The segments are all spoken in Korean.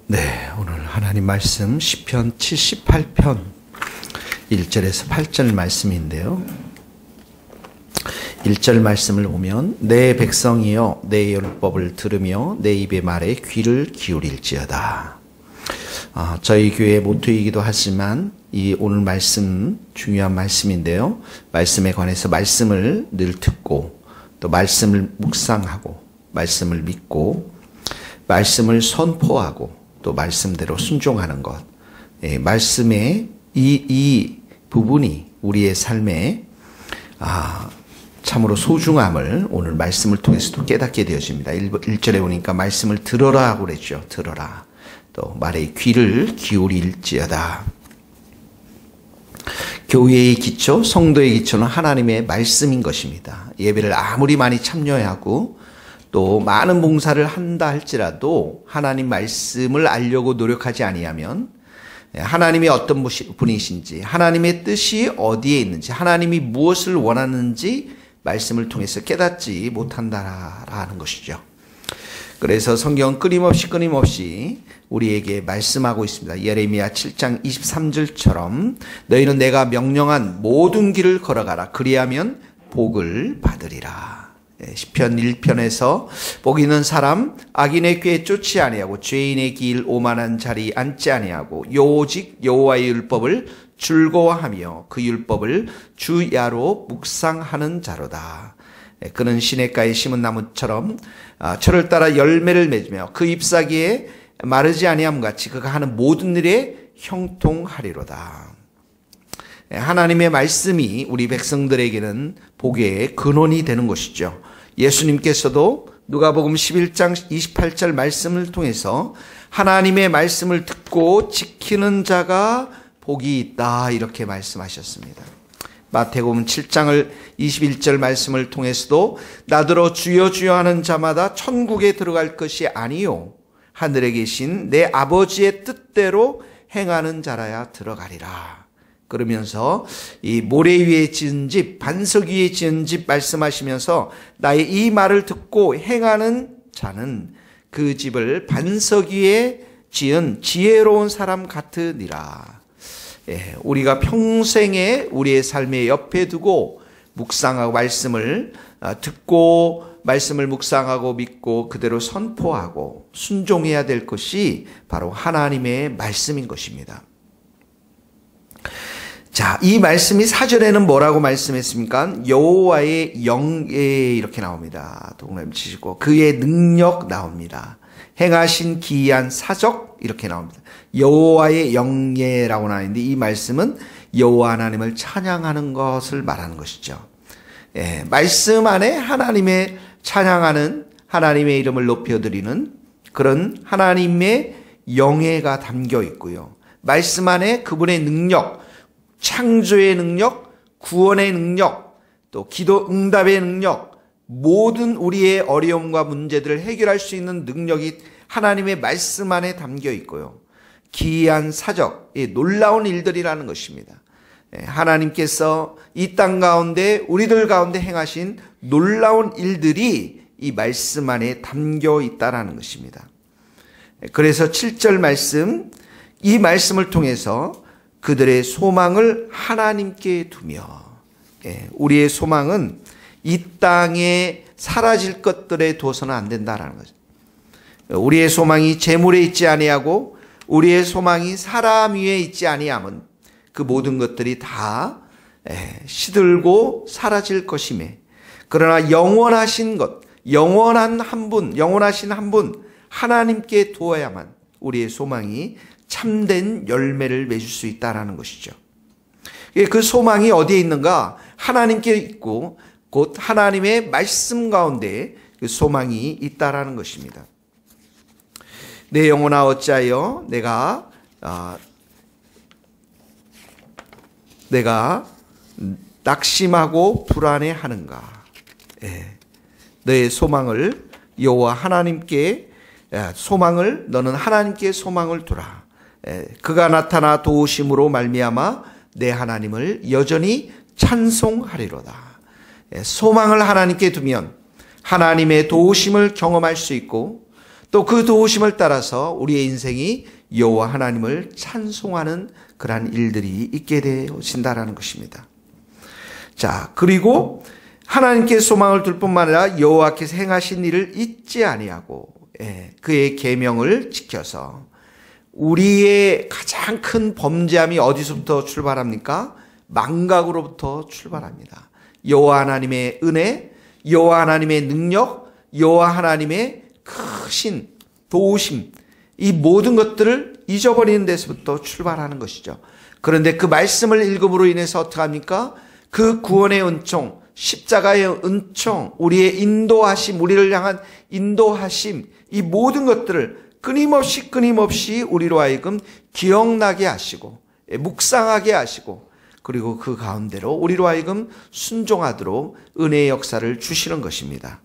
네, 오늘 하나님 말씀 시편 78편 1절에서 8절 말씀인데요. 1절 말씀을 보면 내 백성이여 내 율법을 들으며 내 입의 말에 귀를 기울일지어다. 저희 교회 모토이기도 하지만 이 오늘 말씀 중요한 말씀인데요. 말씀에 관해서 말씀을 늘 듣고 또 말씀을 묵상하고 말씀을 믿고 말씀을 선포하고 또 말씀대로 순종하는 것. 말씀의 이 부분이 우리의 삶에 참으로 소중함을 오늘 말씀을 통해서도 깨닫게 되어집니다. 1절에 보니까 말씀을 들어라 하고 그랬죠. 들어라. 또 말에 귀를 기울일지어다. 교회의 기초, 성도의 기초는 하나님의 말씀인 것입니다. 예배를 아무리 많이 참여하고 또 많은 봉사를 한다 할지라도 하나님 말씀을 알려고 노력하지 아니하면 하나님이 어떤 분이신지, 하나님의 뜻이 어디에 있는지, 하나님이 무엇을 원하는지 말씀을 통해서 깨닫지 못한다라는 것이죠. 그래서 성경은 끊임없이 우리에게 말씀하고 있습니다. 예레미야 7장 23절처럼 너희는 내가 명령한 모든 길을 걸어가라. 그리하면 복을 받으리라. 시편 1편에서 복 있는 사람 악인의 꾀에 쫓지 아니하고 죄인의 길 오만한 자리 앉지 아니하고 오직 여호와의 율법을 즐거워하며 그 율법을 주야로 묵상하는 자로다. 그는 시냇가에 심은 나무처럼 철을 따라 열매를 맺으며 그 잎사귀에 마르지 아니함 같이 그가 하는 모든 일에 형통하리로다. 하나님의 말씀이 우리 백성들에게는 복의 근원이 되는 것이죠. 예수님께서도 누가복음 11장 28절 말씀을 통해서 하나님의 말씀을 듣고 지키는 자가 복이 있다 이렇게 말씀하셨습니다. 마태복음 7장을 21절 말씀을 통해서도 나더러 주여 주여 하는 자마다 천국에 들어갈 것이 아니요 하늘에 계신 내 아버지의 뜻대로 행하는 자라야 들어가리라. 그러면서 이 모래 위에 지은 집, 반석 위에 지은 집 말씀하시면서 나의 이 말을 듣고 행하는 자는 그 집을 반석 위에 지은 지혜로운 사람 같으니라. 우리가 평생에 우리의 삶에 옆에 두고 묵상하고 말씀을 듣고 말씀을 묵상하고 믿고 그대로 선포하고 순종해야 될 것이 바로 하나님의 말씀인 것입니다. 자, 이 말씀이 사절에는 뭐라고 말씀했습니까? 여호와의 영예 이렇게 나옵니다. 동그라미 치시고 그의 능력 나옵니다. 행하신 기이한 사적 이렇게 나옵니다. 여호와의 영예라고 나오는데 이 말씀은 여호와 하나님을 찬양하는 것을 말하는 것이죠. 말씀 안에 하나님의 찬양하는 하나님의 이름을 높여드리는 그런 하나님의 영예가 담겨 있고요. 말씀 안에 그분의 능력, 창조의 능력, 구원의 능력, 또 기도 응답의 능력, 모든 우리의 어려움과 문제들을 해결할 수 있는 능력이 하나님의 말씀 안에 담겨 있고요. 기이한 사적, 놀라운 일들이라는 것입니다. 하나님께서 이 땅 가운데 우리들 가운데 행하신 놀라운 일들이 이 말씀 안에 담겨 있다라는 것입니다. 그래서 7절 말씀, 이 말씀을 통해서 그들의 소망을 하나님께 두며 우리의 소망은 이 땅에 사라질 것들에 둬서는 안 된다라는 거죠. 우리의 소망이 재물에 있지 아니하고 우리의 소망이 사람 위에 있지 아니함은 그 모든 것들이 다 시들고 사라질 것이며 그러나 영원하신 것, 영원하신 한 분 하나님께 두어야만 우리의 소망이 참된 열매를 맺을 수 있다는 것이죠. 그 소망이 어디에 있는가? 하나님께 있고 곧 하나님의 말씀 가운데 그 소망이 있다라는 것입니다. 내 영혼아 어찌하여 내가 낙심하고 불안해하는가? 너의 소망을 여호와 하나님께 너는 하나님께 소망을 두라. 그가 나타나 도우심으로 말미암아 내 하나님을 여전히 찬송하리로다. 소망을 하나님께 두면 하나님의 도우심을 경험할 수 있고 또 그 도우심을 따라서 우리의 인생이 여호와 하나님을 찬송하는 그러한 일들이 있게 되어진다라는 것입니다. 자, 그리고 하나님께 소망을 둘 뿐만 아니라 여호와께서 행하신 일을 잊지 아니하고 그의 계명을 지켜서 우리의 가장 큰 범죄함이 어디서부터 출발합니까? 망각으로부터 출발합니다. 여호와 하나님의 은혜, 여호와 하나님의 능력, 여호와 하나님의 크신 도우심, 이 모든 것들을 잊어버리는 데서부터 출발하는 것이죠. 그런데 그 말씀을 읽음으로 인해서 어떻게 합니까? 그 구원의 은총, 십자가의 은총, 우리의 인도하심, 우리를 향한 인도하심, 이 모든 것들을 끊임없이 우리로 하여금 기억나게 하시고 묵상하게 하시고, 그리고 그 가운데로 우리로 하여금 순종하도록 은혜의 역사를 주시는 것입니다.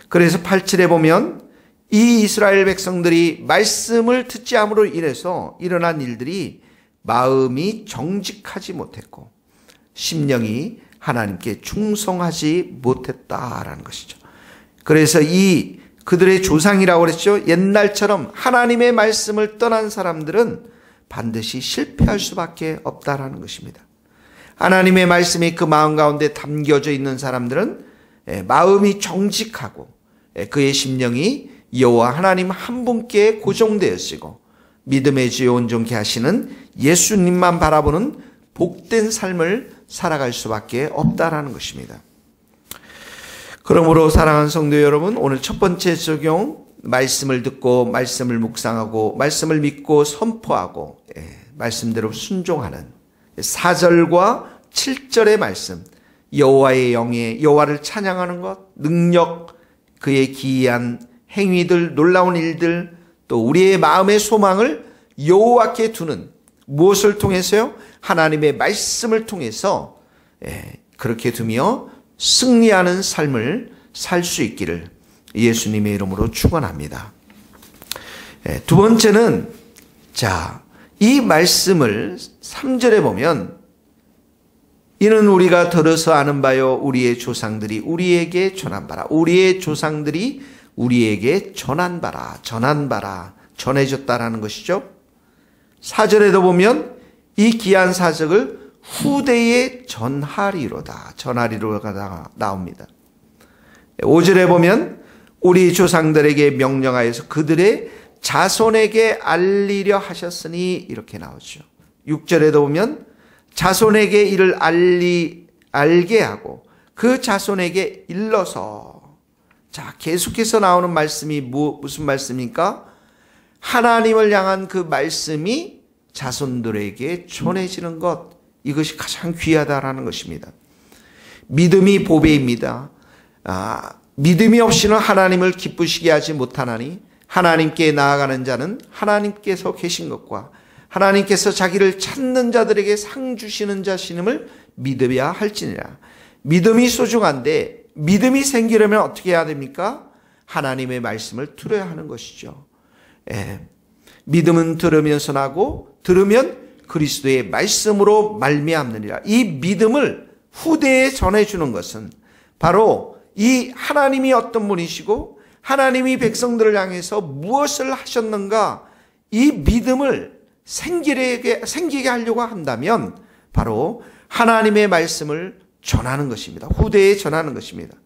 그래서 8절에 보면 이 이스라엘 백성들이 말씀을 듣지 않음으로 인해서 일어난 일들이 마음이 정직하지 못했고 심령이 하나님께 충성하지 못했다라는 것이죠. 그래서 이 그들의 조상이라고 그랬죠. 옛날처럼 하나님의 말씀을 떠난 사람들은 반드시 실패할 수밖에 없다라는 것입니다. 하나님의 말씀이 그 마음 가운데 담겨져 있는 사람들은 마음이 정직하고 그의 심령이 여호와 하나님 한 분께 고정되었으고 믿음의 주에 온전케 하시는 예수님만 바라보는 복된 삶을 살아갈 수밖에 없다라는 것입니다. 그러므로 사랑하는 성도 여러분, 오늘 첫 번째 적용, 말씀을 듣고 말씀을 묵상하고 말씀을 믿고 선포하고 말씀대로 순종하는 4절과 7절의 말씀, 여호와의 영예, 여호와를 찬양하는 것, 능력, 그의 기이한 행위들, 놀라운 일들, 또 우리의 마음의 소망을 여호와께 두는, 무엇을 통해서요? 하나님의 말씀을 통해서 그렇게 두며 승리하는 삶을 살 수 있기를 예수님의 이름으로 축원합니다. 두 번째는, 자, 이 말씀을 3절에 보면 이는 우리가 들어서 아는 바요 우리의 조상들이 우리에게 전한 바라. 우리의 조상들이 우리에게 전한 바라. 전해줬다라는 것이죠. 4절에도 보면 이 귀한 사적을 후대에 전하리로다. 전하리로가 나옵니다. 5절에 보면 우리 조상들에게 명령하여서 그들의 자손에게 알리려 하셨으니 이렇게 나오죠. 6절에도 보면 자손에게 이를 알게 하고 그 자손에게 일러서. 자, 계속해서 나오는 말씀이 무슨 말씀입니까? 하나님을 향한 그 말씀이 자손들에게 전해지는 것, 이것이 가장 귀하다라는 것입니다. 믿음이 보배입니다. 믿음이 없이는 하나님을 기쁘시게 하지 못하나니 하나님께 나아가는 자는 하나님께서 계신 것과 하나님께서 자기를 찾는 자들에게 상 주시는 자신임을 믿어야 할지니라. 믿음이 소중한데 믿음이 생기려면 어떻게 해야 됩니까? 하나님의 말씀을 들어야 하는 것이죠. 믿음은 들으면서 나고 들으면 그리스도의 말씀으로 말미암느니라. 이 믿음을 후대에 전해주는 것은 바로 이 하나님이 어떤 분이시고 하나님이 백성들을 향해서 무엇을 하셨는가, 이 믿음을 생기게 하려고 한다면 바로 하나님의 말씀을 전하는 것입니다. 후대에 전하는 것입니다.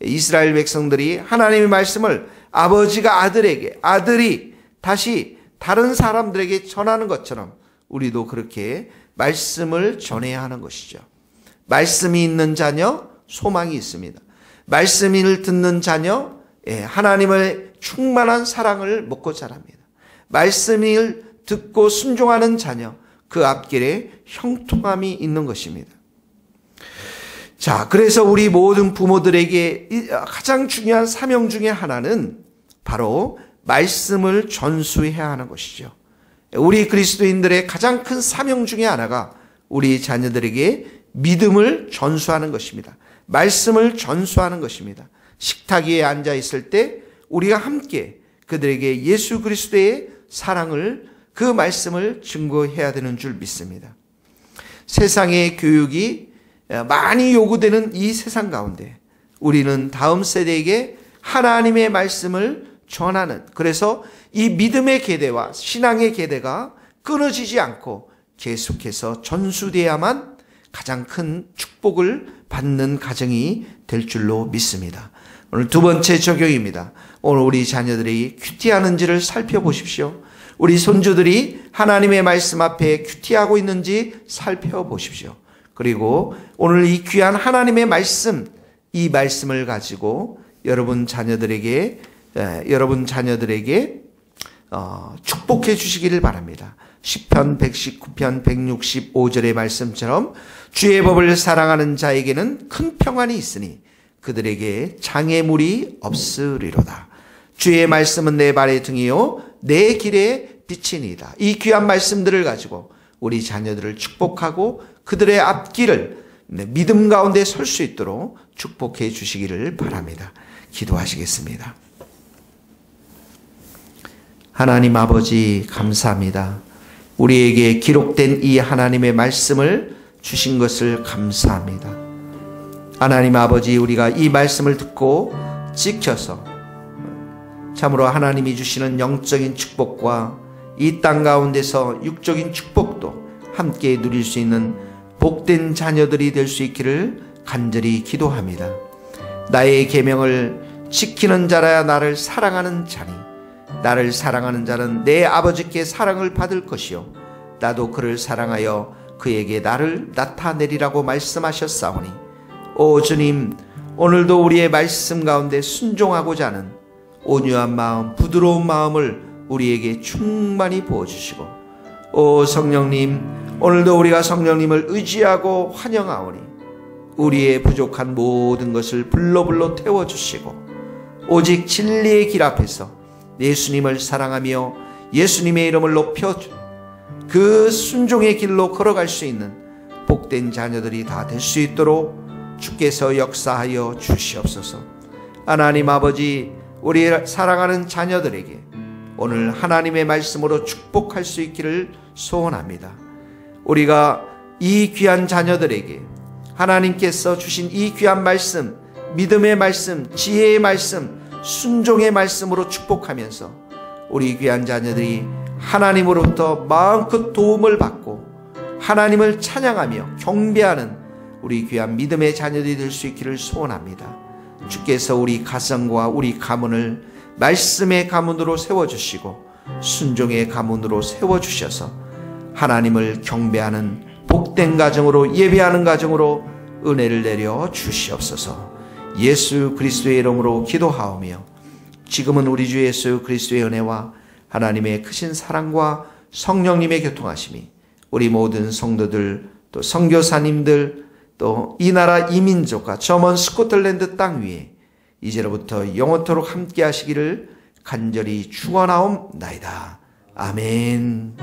이스라엘 백성들이 하나님의 말씀을 아버지가 아들에게, 아들이 다시 다른 사람들에게 전하는 것처럼 우리도 그렇게 말씀을 전해야 하는 것이죠. 말씀이 있는 자녀, 소망이 있습니다. 말씀을 듣는 자녀, 하나님의 충만한 사랑을 먹고 자랍니다. 말씀을 듣고 순종하는 자녀, 그 앞길에 형통함이 있는 것입니다. 자, 그래서 우리 모든 부모들에게 가장 중요한 사명 중에 하나는 바로 말씀을 전수해야 하는 것이죠. 우리 그리스도인들의 가장 큰 사명 중에 하나가 우리 자녀들에게 믿음을 전수하는 것입니다. 말씀을 전수하는 것입니다. 식탁 위에 앉아 있을 때 우리가 함께 그들에게 예수 그리스도의 사랑을, 그 말씀을 증거해야 되는 줄 믿습니다. 세상의 교육이 많이 요구되는 이 세상 가운데 우리는 다음 세대에게 하나님의 말씀을 전하는, 그래서 이 믿음의 계대와 신앙의 계대가 끊어지지 않고 계속해서 전수돼야만 가장 큰 축복을 받는 가정이 될 줄로 믿습니다. 오늘 두 번째 적용입니다. 오늘 우리 자녀들이 큐티하는지를 살펴보십시오. 우리 손주들이 하나님의 말씀 앞에 큐티하고 있는지 살펴보십시오. 그리고 오늘 이 귀한 하나님의 말씀, 이 말씀을 가지고 여러분 자녀들에게 축복해 주시기를 바랍니다. 시편 119편 165절의 말씀처럼 주의 법을 사랑하는 자에게는 큰 평안이 있으니 그들에게 장애물이 없으리로다. 주의 말씀은 내 발의 등이요 내 길의 빛이니이다. 이 귀한 말씀들을 가지고 우리 자녀들을 축복하고 그들의 앞길을 믿음 가운데 설 수 있도록 축복해 주시기를 바랍니다. 기도하시겠습니다. 하나님 아버지 감사합니다. 우리에게 기록된 이 하나님의 말씀을 주신 것을 감사합니다. 하나님 아버지, 우리가 이 말씀을 듣고 지켜서 참으로 하나님이 주시는 영적인 축복과 이 땅 가운데서 육적인 축복도 함께 누릴 수 있는 복된 자녀들이 될 수 있기를 간절히 기도합니다. 나의 계명을 지키는 자라야 나를 사랑하는 자니 나를 사랑하는 자는 내 아버지께 사랑을 받을 것이요 나도 그를 사랑하여 그에게 나를 나타내리라고 말씀하셨사오니 오 주님, 오늘도 우리의 말씀 가운데 순종하고자 하는 온유한 마음, 부드러운 마음을 우리에게 충만히 부어주시고 오 성령님, 오늘도 우리가 성령님을 의지하고 환영하오니 우리의 부족한 모든 것을 불러불러 태워주시고 오직 진리의 길 앞에서 예수님을 사랑하며 예수님의 이름을 높여 그 순종의 길로 걸어갈 수 있는 복된 자녀들이 다 될 수 있도록 주께서 역사하여 주시옵소서. 하나님 아버지, 우리 사랑하는 자녀들에게 오늘 하나님의 말씀으로 축복할 수 있기를 소원합니다. 우리가 이 귀한 자녀들에게 하나님께서 주신 이 귀한 말씀, 믿음의 말씀, 지혜의 말씀, 순종의 말씀으로 축복하면서 우리 귀한 자녀들이 하나님으로부터 마음껏 도움을 받고 하나님을 찬양하며 경배하는 우리 귀한 믿음의 자녀들이 될 수 있기를 소원합니다. 주께서 우리 가정과 우리 가문을 말씀의 가문으로 세워주시고 순종의 가문으로 세워주셔서 하나님을 경배하는 복된 가정으로, 예배하는 가정으로 은혜를 내려 주시옵소서. 예수 그리스도의 이름으로 기도하오며 지금은 우리 주 예수 그리스도의 은혜와 하나님의 크신 사랑과 성령님의 교통하심이 우리 모든 성도들, 또 선교사님들, 또 이 나라 이민족과 저 먼 스코틀랜드 땅 위에 이제로부터 영원토록 함께 하시기를 간절히 축원하옵나이다. 아멘.